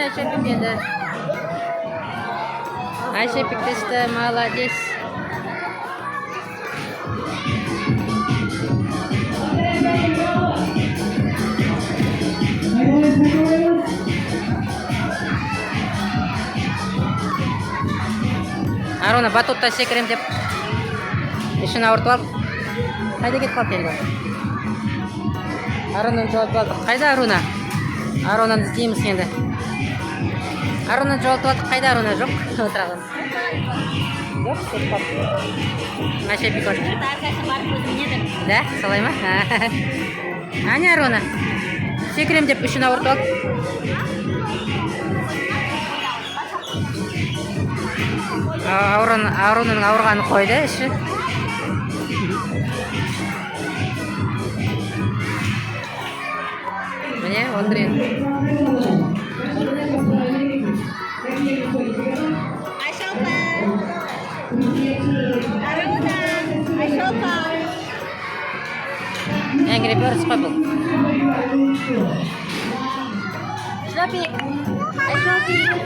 Ayşepik geldi. Ayşepik de işte молодец. Аруна батутта секірем деп ішін ауыртып алып. Қайда кетіп қалып енді? Арунаны жоғалтып алдық. Қайда Аруна? Арунаны іздейміз енді. Арунаны жоғалтып алдық. Қайда Аруна? Жоқ. Отыраған. Жоқ, кетіп қалып. Ayşepik hoş. Да, солай ма? Ане Аруна. Секірем деп ішін ауыртып алып. Арунаның ауырғаны қойды іші. Міне, ондырен. Angry Birds қой бұл. Шлапик. Шлапик.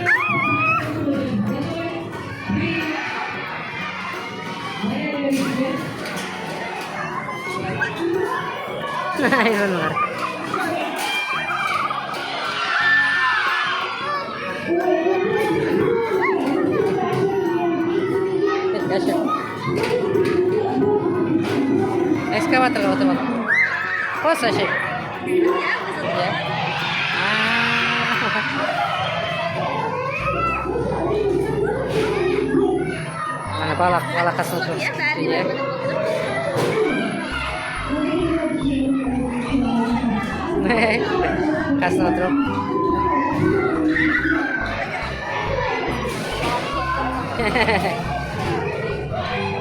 Hayvan var. Экскаваторға отып алып. Қос Ayşe. Ана балақасын отыр. Қасына отырып.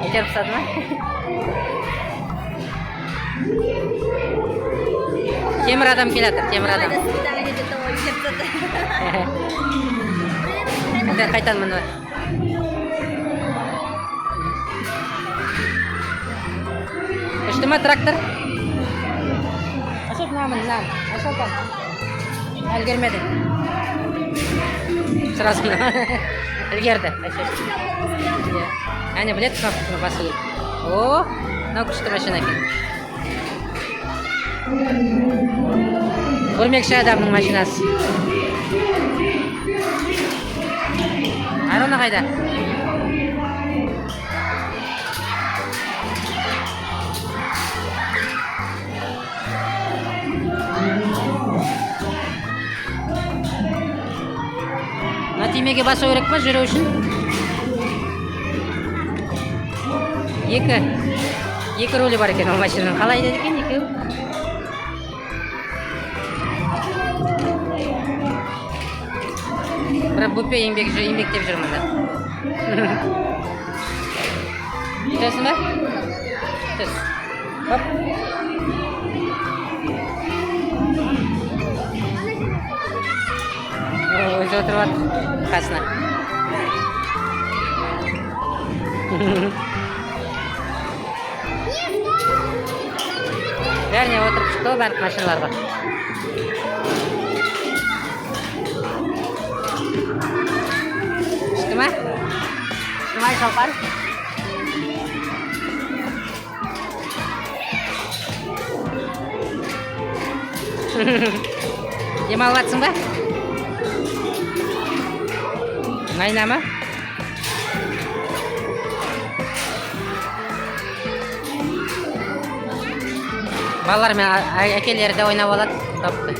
Етеріп сады ма? Темір адам келатыр, темір адам. Қайтан мұны. Үшті ма трактор? Ашып намын. Ашып ал. Әлгермеді. Сразу әлгерді. Әне білет кнопканы басу. О, мынау күшті машина екен. Көрмекші адамның машинасы. Аруна қайда? Тимеге басу керек па жүру үшін? Екі рөлі бар екен ол машинаның. Қалай деді екен екеу? Бір бүпе еңбектеп жүрмін да. Түсін ба? Түс. Хоп. Өзі отырып атыр қасына. Бәріне отырып шықты бәрік машиналарға. Шықты ма? Шымай шалпар. Демалып атсың ба? Ыңғайына ма? Балалар мен әкелері де ойнап алады. Топты.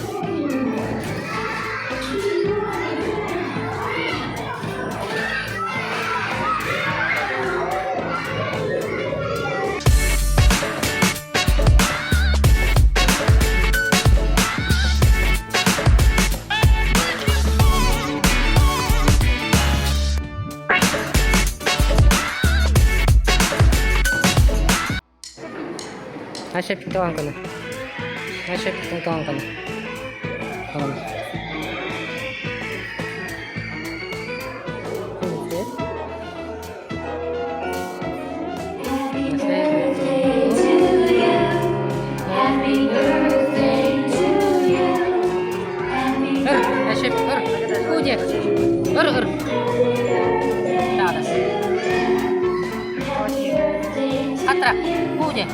Ayşepik doğan günü. Ayşepik'in doğan günü. Tamam. Әшеп, ұр, Фуде. Ұр. Тағы да. Қаттырақ, Фуде.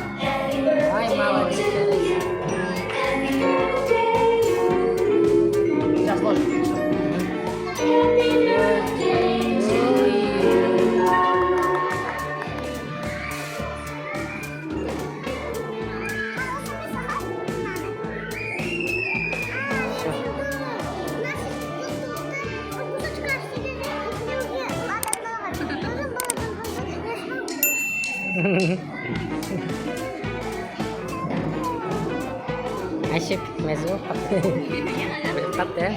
Ай, молодец. Сейчас ложь. Әшеп, мәзі болып қатты.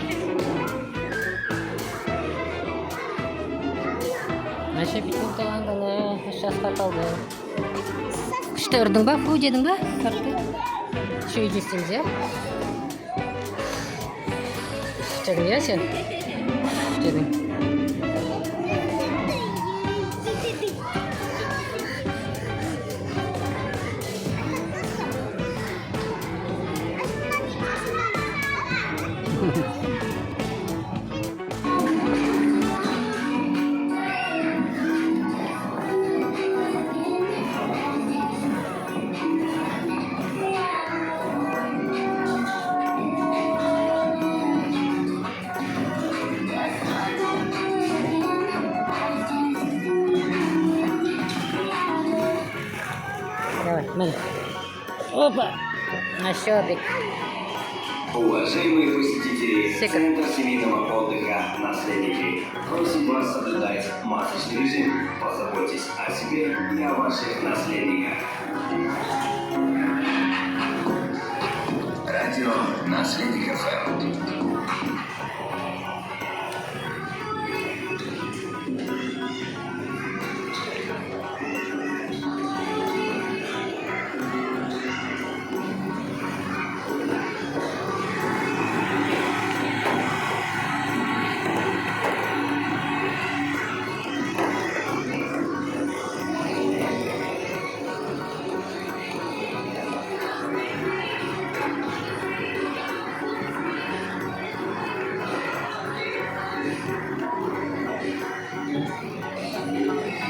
Әшеп біткен тұрғанданы 3 жасқа қалды. Күшті ұрдың ба? Фу дедің ба? Шөй жестіңіз, е? Күштедің, е, сен? Күштедің. Давай, мэн. Опа! На щёбик. Уважаемые посетители Центра семейного отдыха «Наследники», просим вас соблюдать масочный режим. Позаботьтесь о себе и о ваших наследниках. Радио «Наследник ФМ».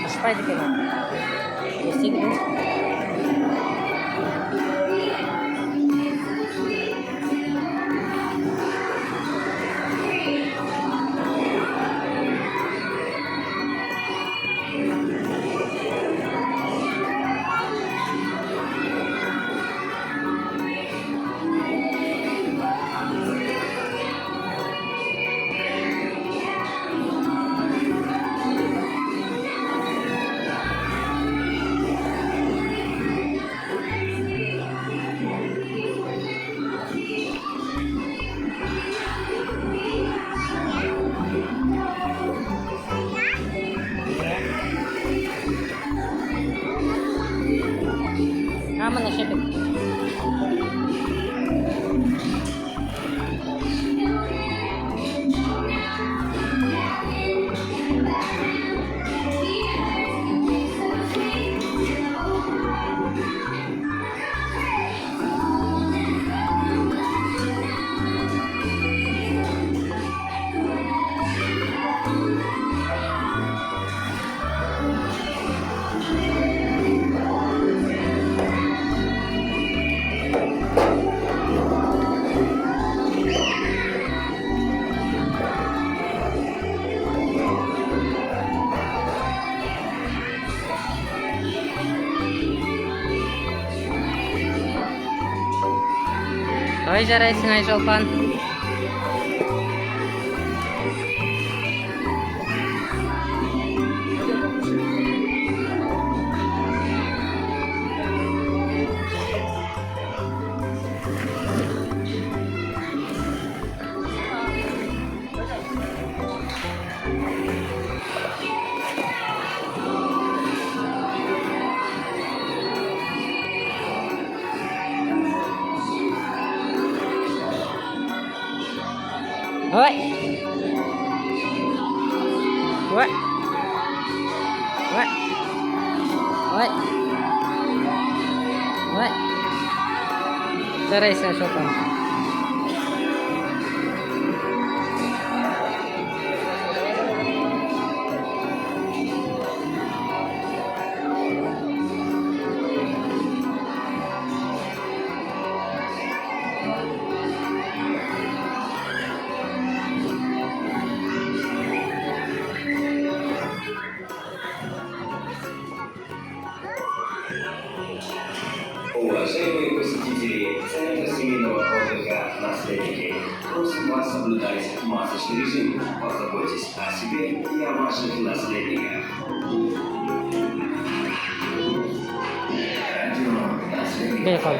Ашпайды екен. Естиді ме? Aman na syepik. Ой, жарайсың, ай жолпан. Oi. Oi. Oi. Oi. Oi. Жарайсың, шолпан. соблюдать масочный режим. Позаботьтесь о себе и о ваших наследниках. Радио наследник. Бейкон.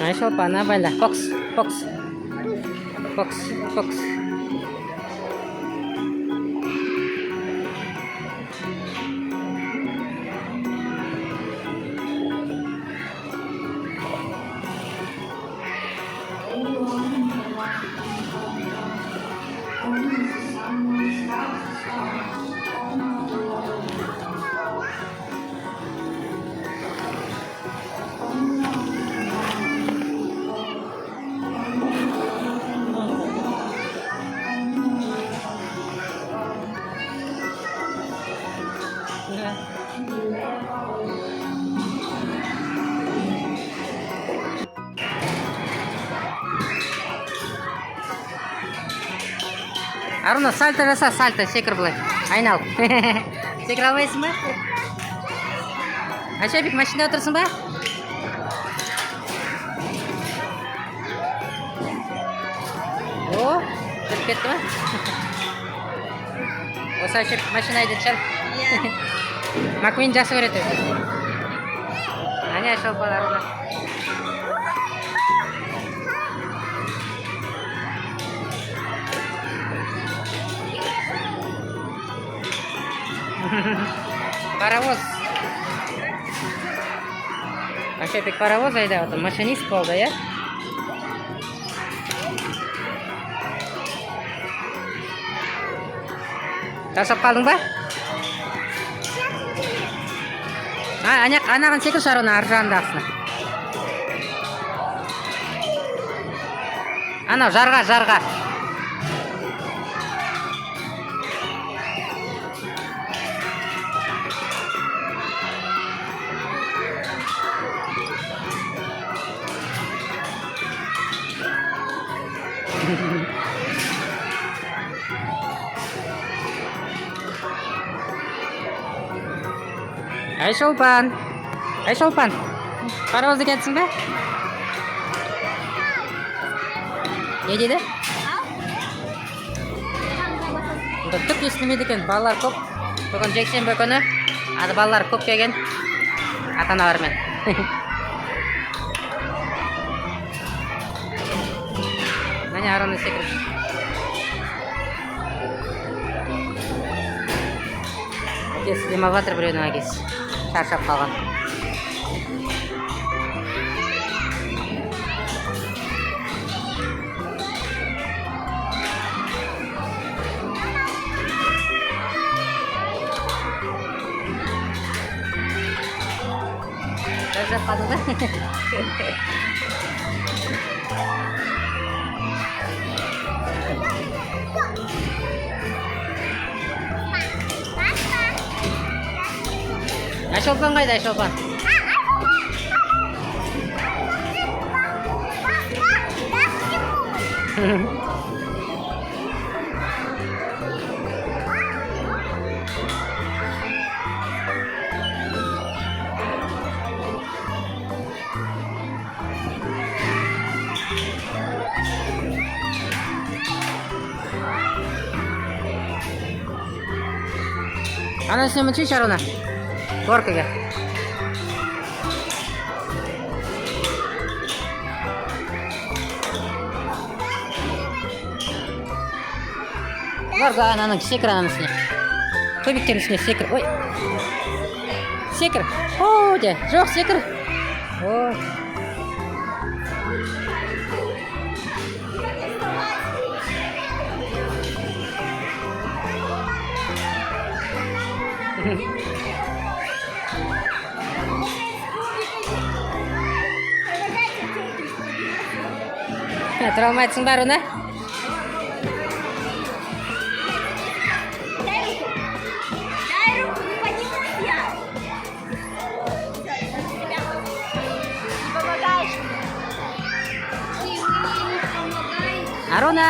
Ay, sopa na bala. Fox. Аруна, сальто жаса, сальто, секір былай. Айнал. Секіре алмайсың ба? Айшабек, машинада отырсың ба? О, жүріп кетті ба? Осы Айшабек машина айдайды шығар. Маквин жақсы көреді. Әне Айшабек бар Аруна. Паровоз. Айшабек паровоз айдап отыр, машинист болды, иә? Жасап қалдың ба? Анағын секір шаруына ар жағындағысына. Анау жарға. Айшолпан, паровозды кетсің бе? Не дейді? Түк естімейді екен, балалар көп. Бүгін жексенбі күні, балалар көп келген ата-аналармен. Міне Аруна секіріп. Әкесі демалып жатыр біреудің әкесі. Шаршап қалған. Шаршап қалдың ба? Айшолпан қайда, Айшолпан? Ана үстіне міншейші Аруна? Горкаға. Горка ананың секір ананың үстіне. Көбіктердің үстіне секір. Ой. Секір. О, де. Жоқ, секір. О. Тұра алмайтсың ба, Аруна? Аруна!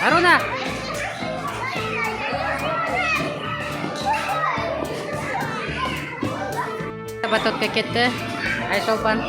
Аруна! Батутка кетті. Айшолпан.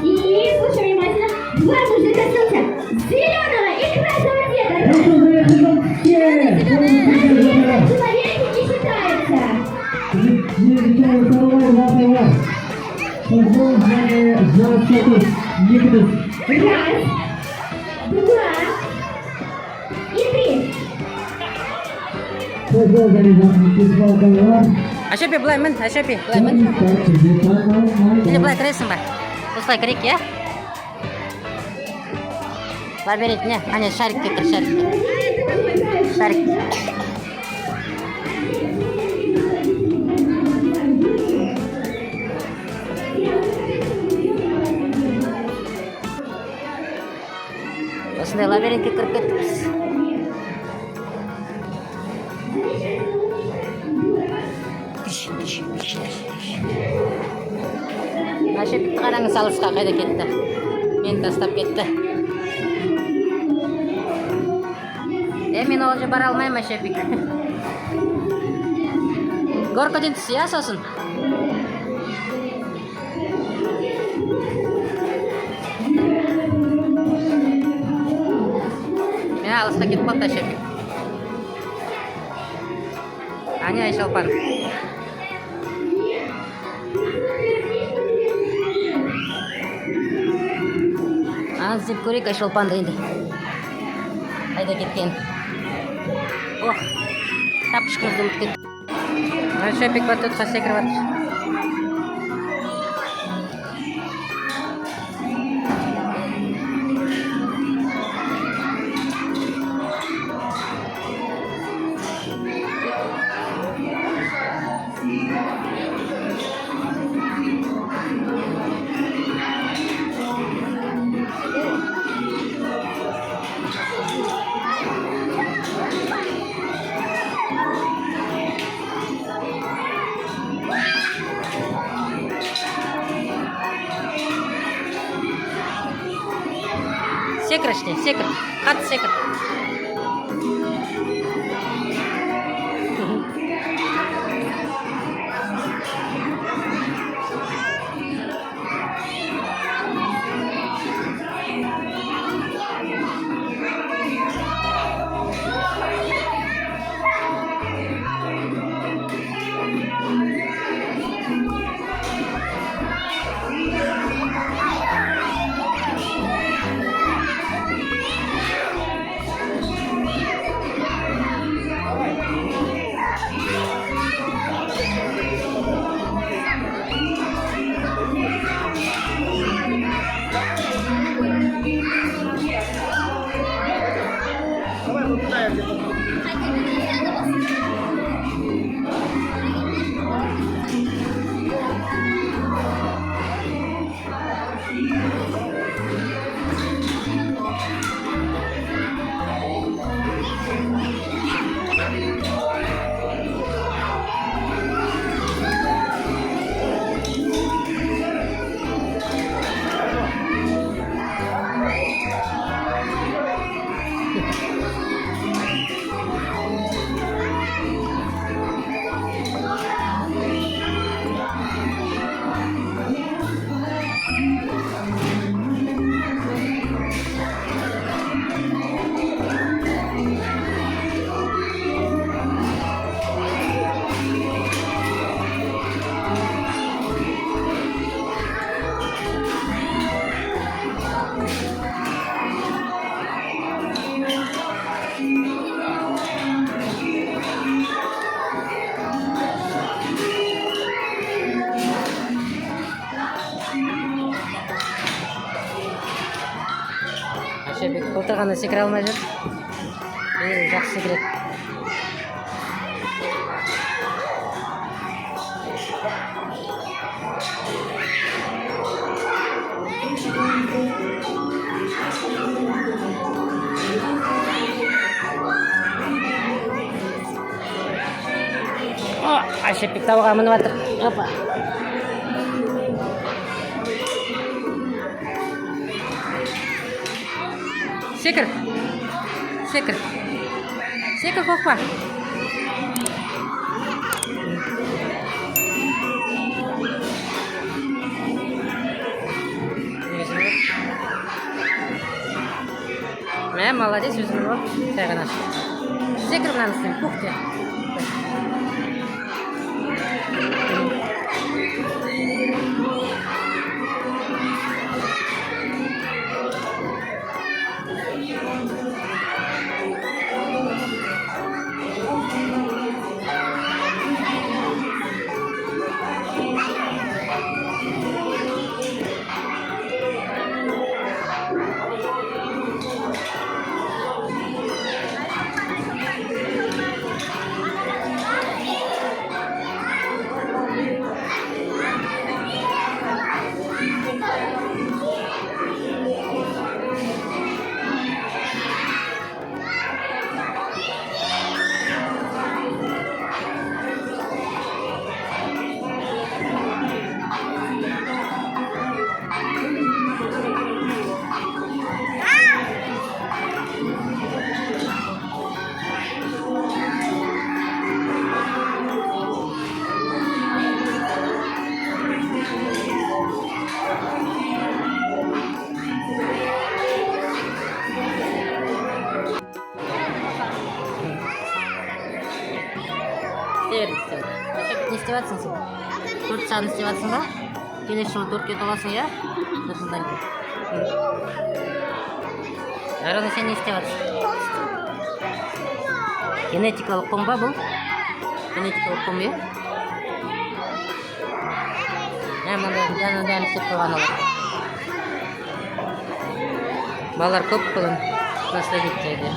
И слушай внимательно. Два мужика снился зеленого и красного цвета. Человек не считается. Раз, два и три. Ашепи, былай мін, Ашепи, былай мін. Или былай кіресің ба? Осылай кірейік, иә? Лабиринт, не? Ане, шарикке кір, шарикке. Шарик. Осындай лабиринтке кіріп кеттіміз. Ашепикті қараңыз, алысқа қайда кетті. Мені тастап кетті. Мен ол же бара алмаймын, Ашепик. Горкоден түс, иә, сосын? Мен алысқа кетіп қалды, Ашепик. Ане, Айшолпан. Аны іздеп көрейік, Айшолпанды енді. Қайда кеткен? Ох, тапышқызды ұмытып кетті. Ашепик батутқа секіріп жатыр. Секір іште, секір. Қатты секір. тұрғанда секіре алмай жүр. Жақсы секіреді. Әшепбек тауға мініп жатыр. Опа. Секір. Секір. Секір, қорқпа. Мә, молодец, өзің бол. Сәй ғана. Секір мынаны істен, пух де. Не істеватсың сен? 4 жағын істеватсың ба? Келесі жылы 4-ке толасың, иә? 4 жылдан кейін. Арона, сен не істеватсың? Генетикалық қом ба бұл? Генетикалық қом, иә? Мынандай істеп қойған олар. Балалар көп қылын наследить етеді.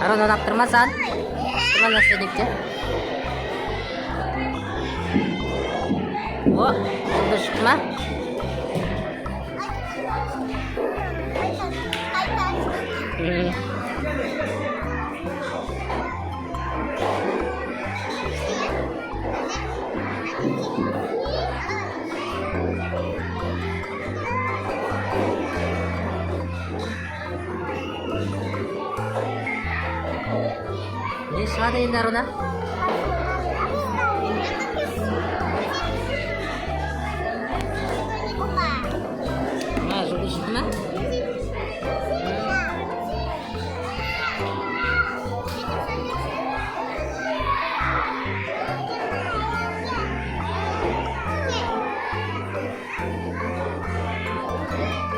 Арона таптырмасан, тұман наследникте. О, жылды шықты ма? Не шығады енді Арона? Жылды шықты ма?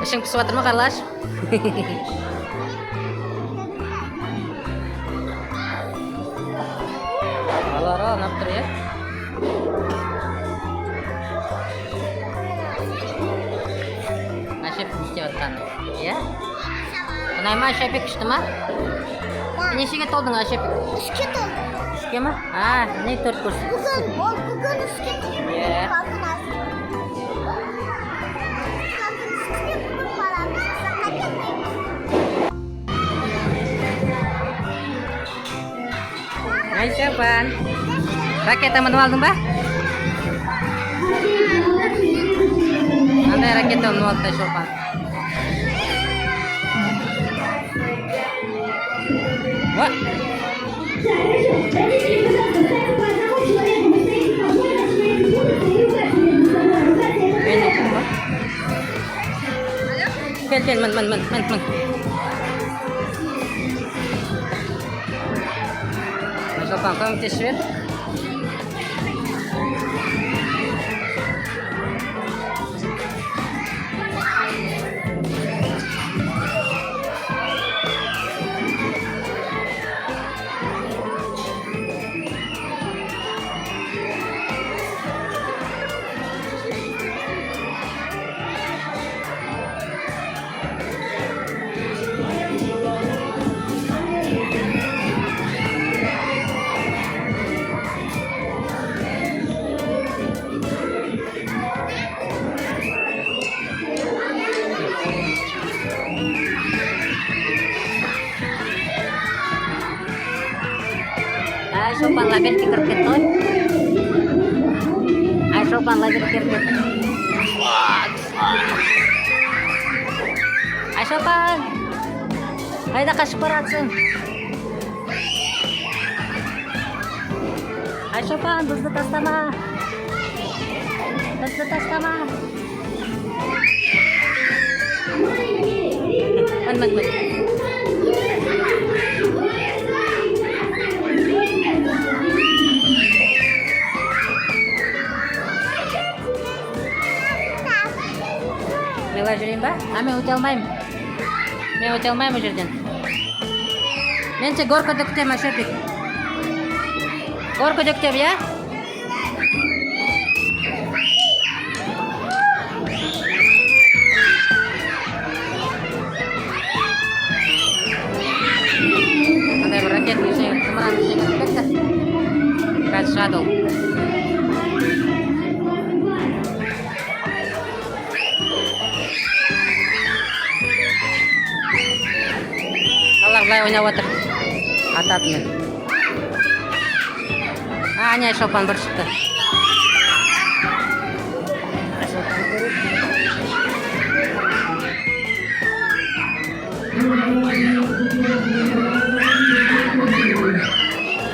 Ішің пісіп жатыр ма, Қарлаш? Балалар анап тұр, иә? Әшепбек істеп жатқаны, иә? Ұнай ма, Әшепбек күшті ма? Нешеге толдың, Әшепбек? 3-ке толды. 3-ке ма? Не 4 көрсін? Бүгін 3-ке толды. Иә. Hai, Sepan. Raketa minib olding ba? Qanday raketa minib oldi Aysholpan? Va? Kel, min. Aysholpan, ko'maklashib ber. Aysholpan labirintga kirib ketdi. Aysholpan labirintga kirib ketdi. Aysholpan! Qayda qochib borasan? Aysholpan, bizni tashlama. Min. Men жүрейін ба? Men өте алмаймын. Men өте алмаймын жерден. Менше горкада күтем, Айшепик. Горкада күтем, я? Қандай бір ракетный зымыран кетті. Қазір шығады ол. Былай ойнап отыр. Ататымен. Ане Айшолпан бір шықты.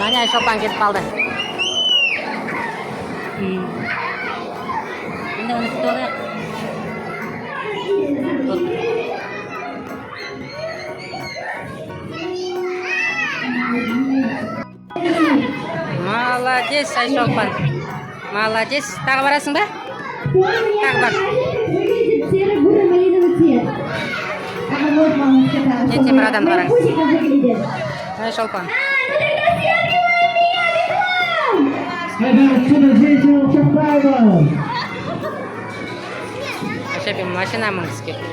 Ане Айшолпан кетіп қалды. Енді оны күтіп алайық. Молодец, Айшолпан. Молодец. Тағы барасың ба? Тағы бар. Жеті бір адам барамыз. Айшолпан. Айшепин, машина мінгісі келді.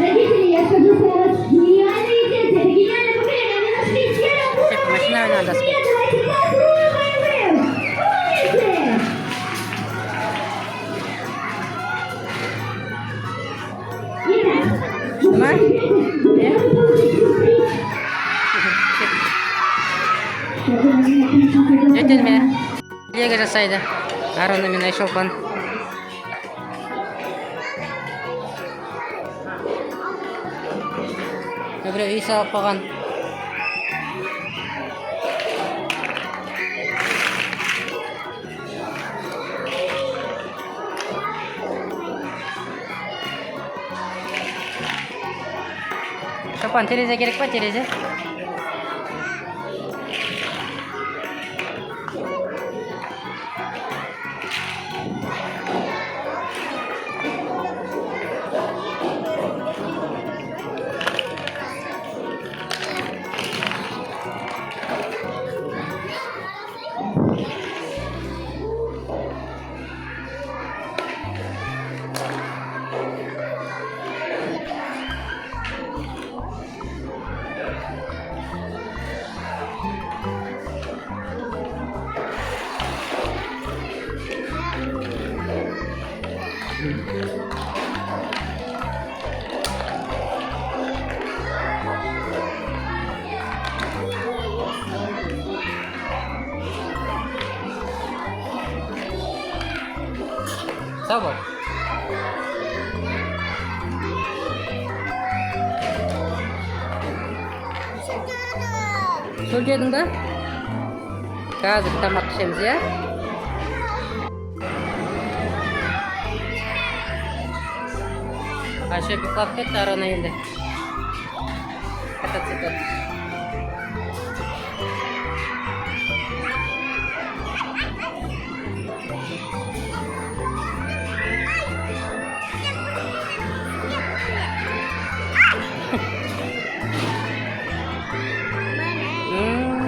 Родители, я скажу слово, гениальные дети, это гениальное поколение, они нашли серую Машина надо сказать. Давайте поаплодируем им! Умницы! Жетелме. Лего жасайды. Арона мен Айшолпан. Біреу үй салып қойған. Шолпан, терезе керек па, терезе? Double. Sul dedim de. Қазір тамақ ішеміз, иә? Айша құлап кетті, Арона енді. Мотоцикл.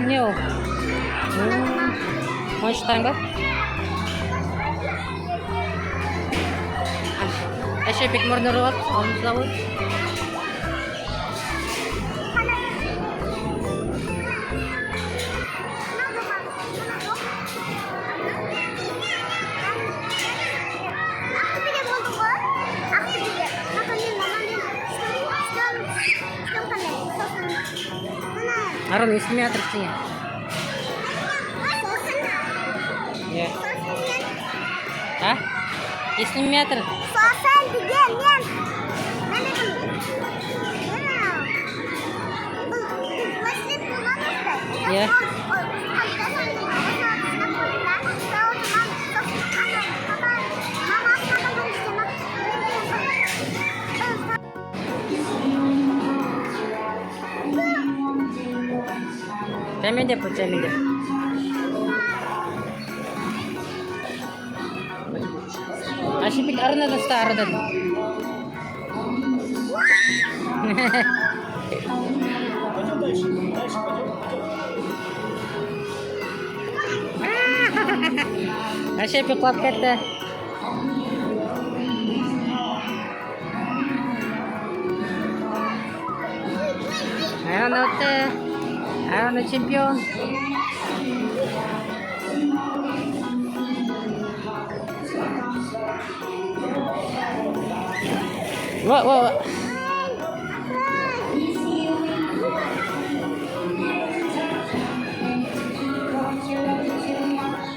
Не ол? Ойыншықтарың ба? Айша пек мұрны ұрып, оны жылауы. Арон, естімей атыр сіңе. Иә. А? Естімей атыр. Сосын деген мен. Иә. Жәмендеп бұл, жәмендеп. Ашипик арынадан ұста, арыдан. Ашипик құлап кетті. Арона өтті. Арона чемпион. Во.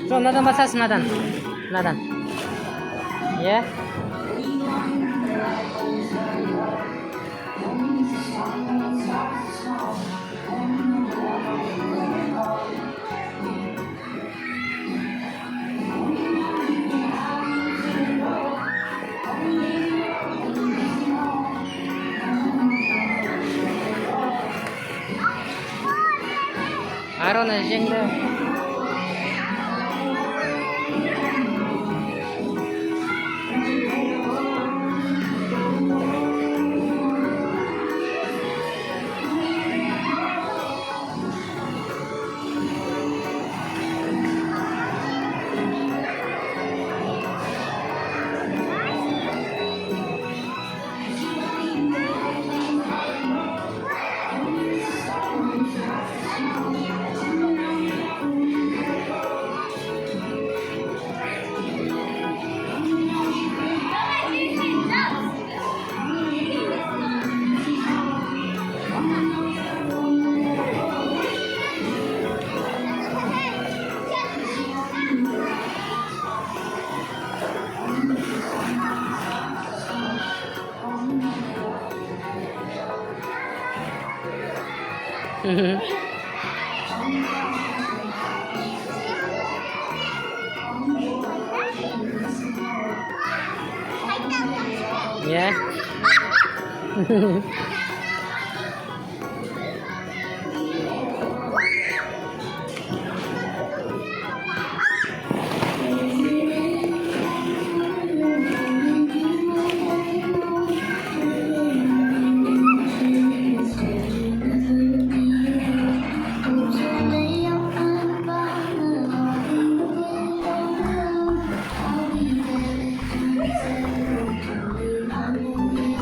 Жоқ, надан басасың, надан. Иә? Арона жеңді. Yeah.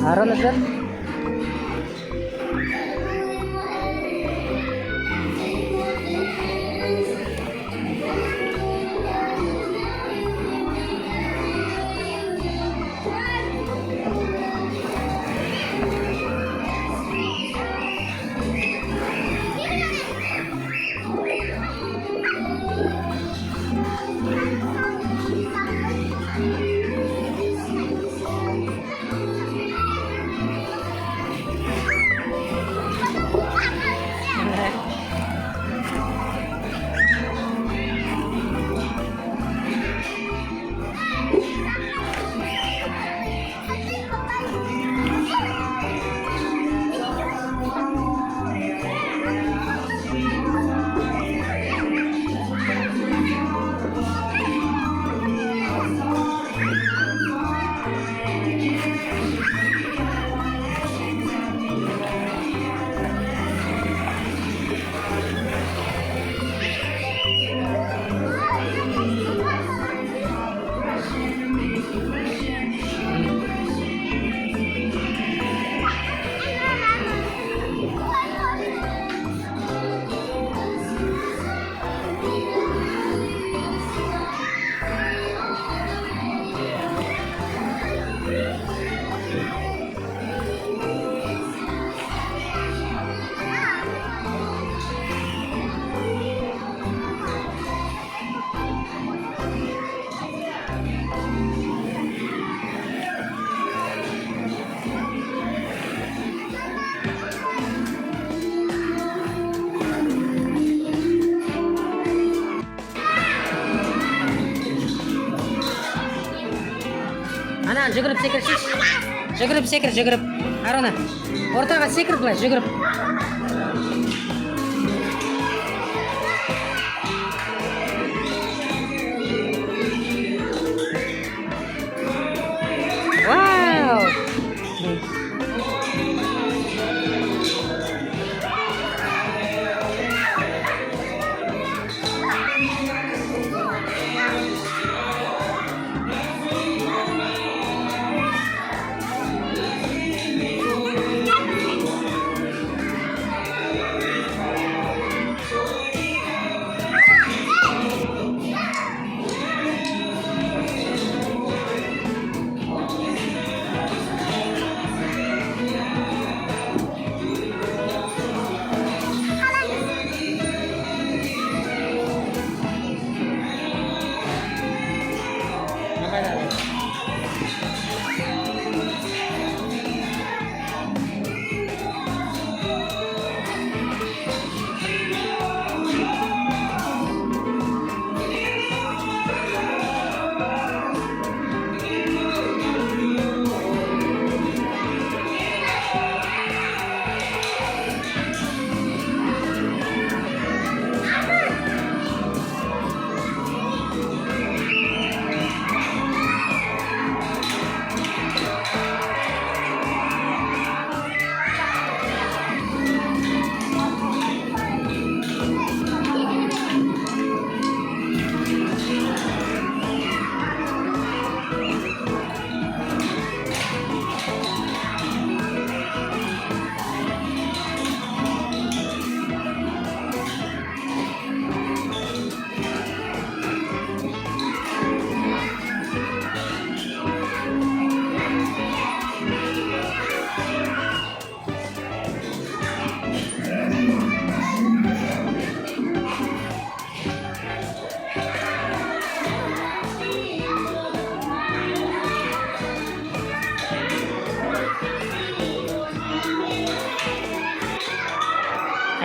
Arona sir. Ана жүгіріп секірші. Жүгіріп секір, жүгіріп. Арона, ортаға секір былай, жүгіріп. Вау!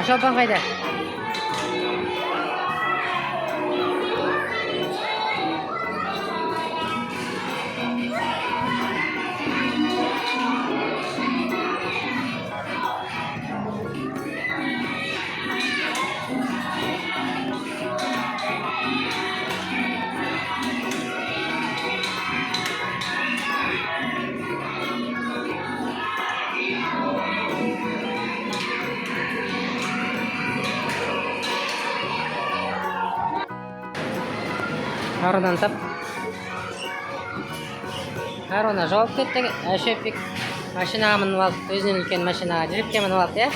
Шолпан қайда? Арунадан тап. Аруна жауап кетті. Әшепик машинаға мініп алып, өзінен үлкен машинаға жүріпке мініп алып, е?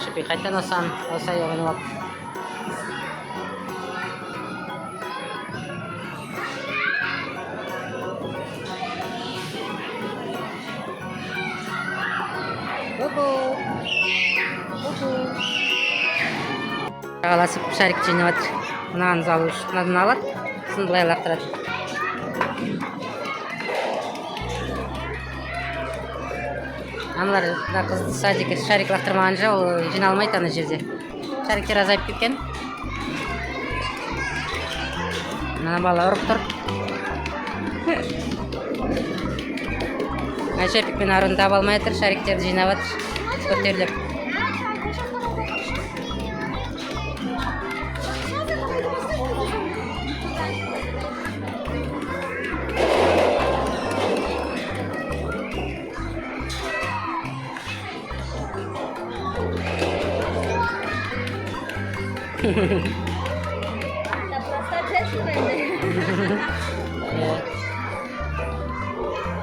Шепик қайтадан осы аяғын алып. Жағаласып шарик жинап жатыр. Мынаны залу үшін мынадан алады, сосын былай лақтырады. Аналар да қызды садикке шарик лақтырмаған жа, ол жиналмайды ана жерде. Шариктер азайып кеткен. Мына бала ұрып тұр. Әшепик пен Арун таба алмай жатыр, шариктерді жинап жатыр. Көтерлеп.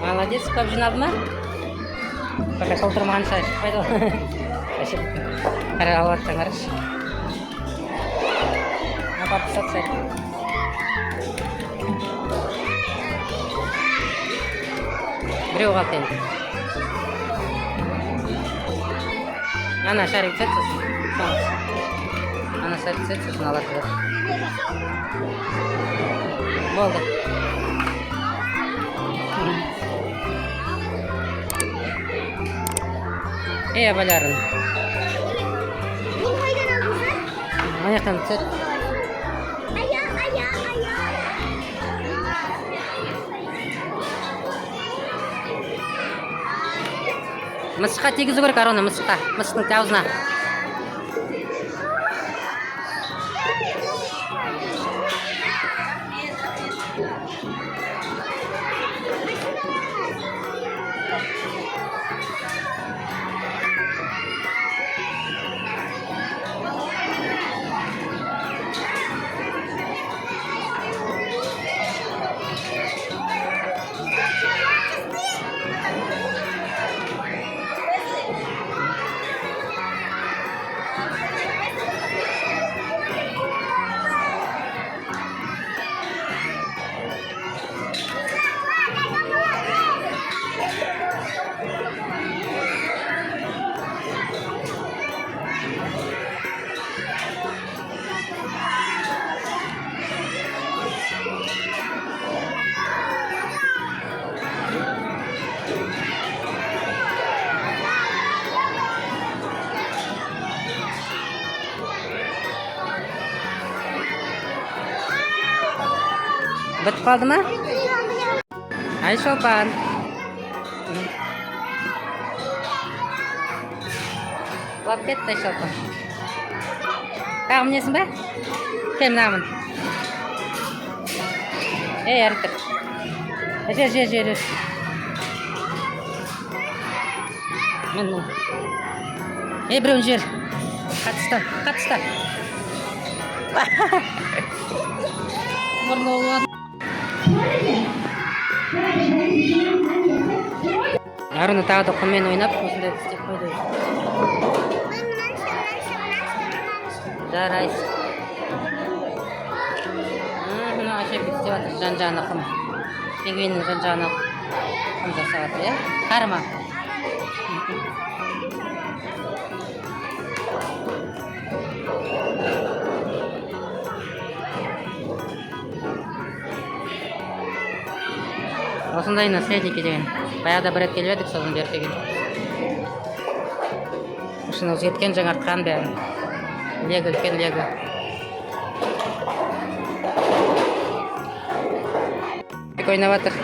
Молодец, көп жинады ма? Пока сол тұрмағанша шықпайды ол. Әшеп қара алып қарашы. Апа пысатса. Біреу қалды енді. Ана шарик түсетсіз. Ана шарик түсетсіз, соны алады. Болды. Абаларын. Бұл қайдан алдыңыздар? Аяқтан түсет. Ая. Мысыққа тегізу керек, Арона, мысыққа. Мысықтың аузына. Бітіп қалды ма? Айшолпан. Құлап кетті Айшолпан. Тағы мінесің бе? Кел мынамын. Әртір. Жер. Мін. Біреуін жер. Қатысты. Мұрны олуады. Арона тағы да құммен ойнап, осындай істеп қойды. Жарайсың. Ашеп істеп жатыр, жан-жағына құм. Пингвиннің жан-жағына құм жасап жатыр, қарыма. Осындай наследники деген. Баяғыда бір рет келіп едік, сосын беріп деген. Үшін өзгерткен, жаңартқан бәрін. Лего, үлкен лего. Ойнап жатыр.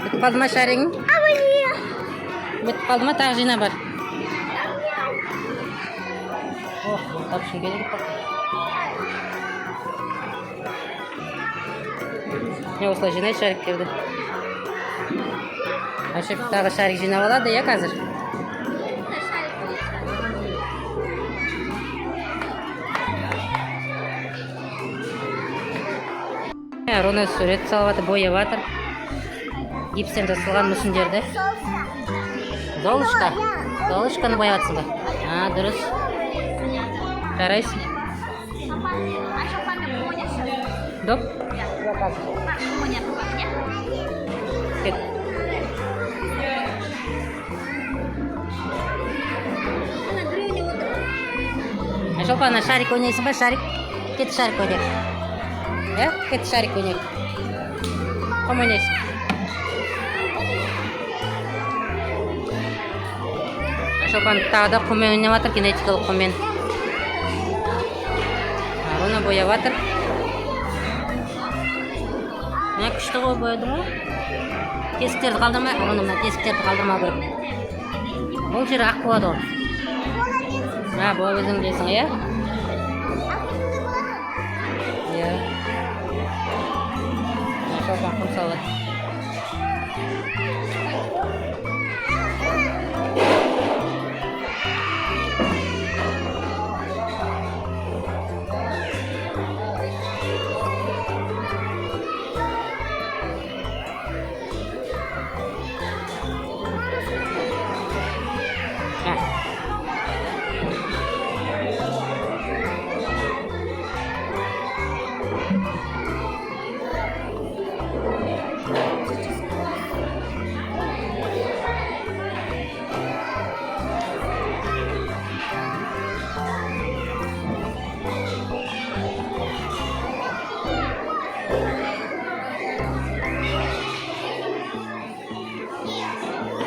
Бітіп қалды ма шаригің? Бітіп қалды ма? Тағы жина бар. Тапшым келеді қой. Осылай жинай шариктерді. Ашып тағы шарик жинап алады, қазір? Арона сурет салып жатыр, бояп жатыр. Гипстен жасалған мүсіндерді. Золушканы бояп жатсың ба? Дұрыс. Жарайсың. Доп? Кет. Айшолпан, шарик ойнайсың ба? Шарик? Кет шарик ойнайық. Кет шарик ойнайық. Құм ойнайсың. Айшолпан тағы да құммен ойнап жатыр, кинетикалық құммен. Арона бояп жатыр. Күшті ғой бояды ма? Тесіктерді қалдырмай, мына тесіктерді қалдырмау керек. Бұл жері ақ болады ғой. Бояп өзің білесің, иә? Иә. Айшолпан құм салады.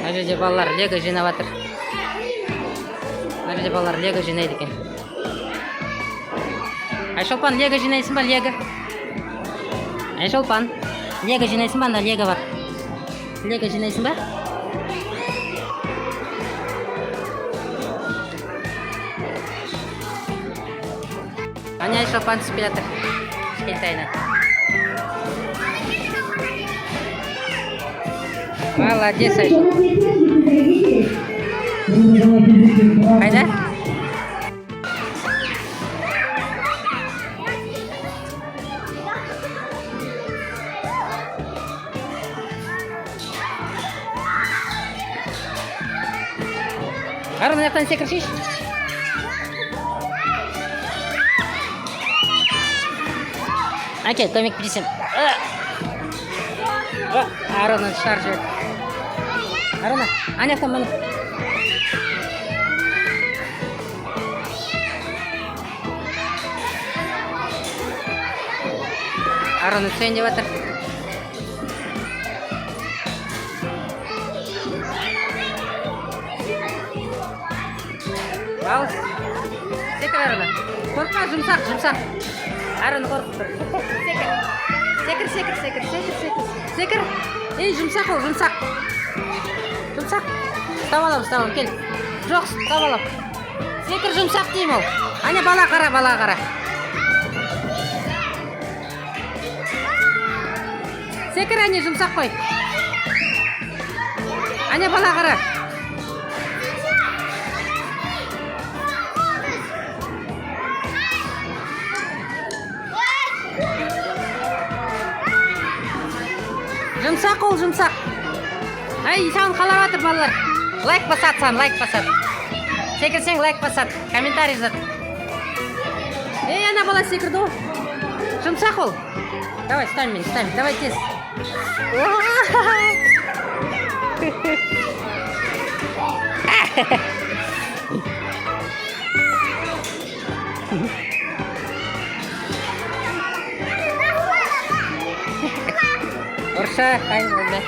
Мына жерде балалар лего жинап жатыр. Мына жерде балалар лего жинайды екен. Айшолпан, лего жинайсың ба, лего? Айшолпан, лего жинайсың ба, анда лего бар. Лего жинайсың ба? Ана Айшолпан түсіп келатыр. Кішкентайына. Молодец, Айшолпан. Қайда? Ару, мына жақтан секіршейші. Әкел, көмектесем. Аруна шығарып жіберді. Аруна, ана жақтан міне. Аруна түсейін деп жатыр. Ал, секір Аруна. Қорқма, жұмсақ. Аруна қорқып тұр. Секір. Ей, жұмсақ ол, жұмсақ. Жұмсақ. Ұстап алам, кел. Жоқ, ұстап алам. Секір, жұмсақ дейм ол. Ане, бала қара. Секір, ане, жұмсақ қой. Ане, бала қара. Жұмсақ ол, жұмсақ. Ай, саған қалап жатыр балалар. Лайк басады саған, лайк басады. Секірсең лайк басады, комментарий жазады. Ей, ана бала секірді ол. Жұмсақ ол. Давай, ставим. Давай, тез. Орша, қайын болды.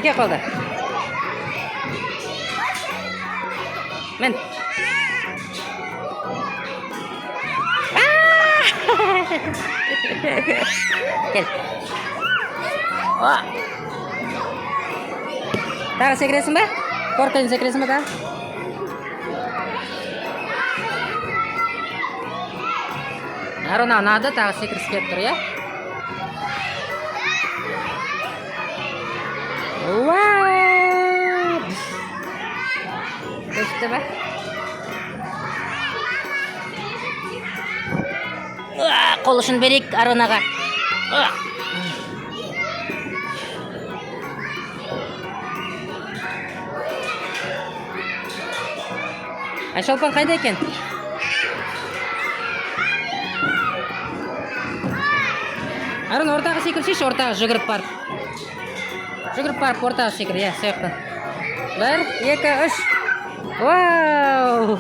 Әке қалды. Мен. Кел. Тағы секіресің бе? Қорқайын секіресің бе тағы? Аруна ұнады, тағы секіріс келіп тұр, е? Вау! Көшті бе? Қол ұшын берейік Арунаға. Айшолпан қайда екен? Аруна, ортаға секіршейші, ортаға жүгіріп барып. Ортаға секір, е, сояқтан. 1, 2, 3. Вау!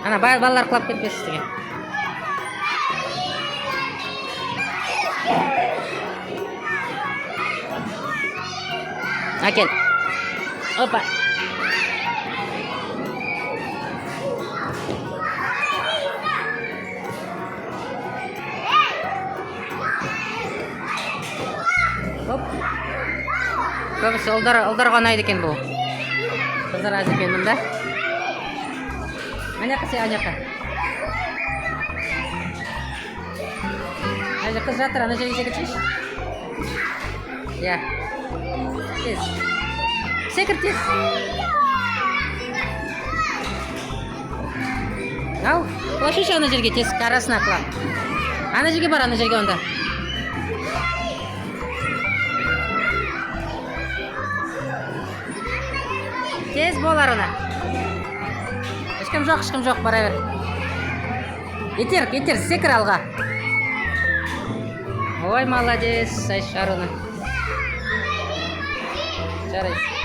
Ана, балалар құлап кетпесіз деген. Әкел. Опа. Оп. Көбісі ұлдарға ұнайды екен бұл. Қыздар аз екен мұнда. Аняққа сен, аняққа. Ана қыз жатыр, ана жерге секіршейші. Я. Тез. Секір, тез. Ау, құлашейші ана жерге, тез, қарасына құла. Ана жерге бар, ана жерге онда. Тез бол, Аруна. ешкім жоқ, бара бер. Етер, секір алға. Ой, молодец, Аруна. Жарайсың.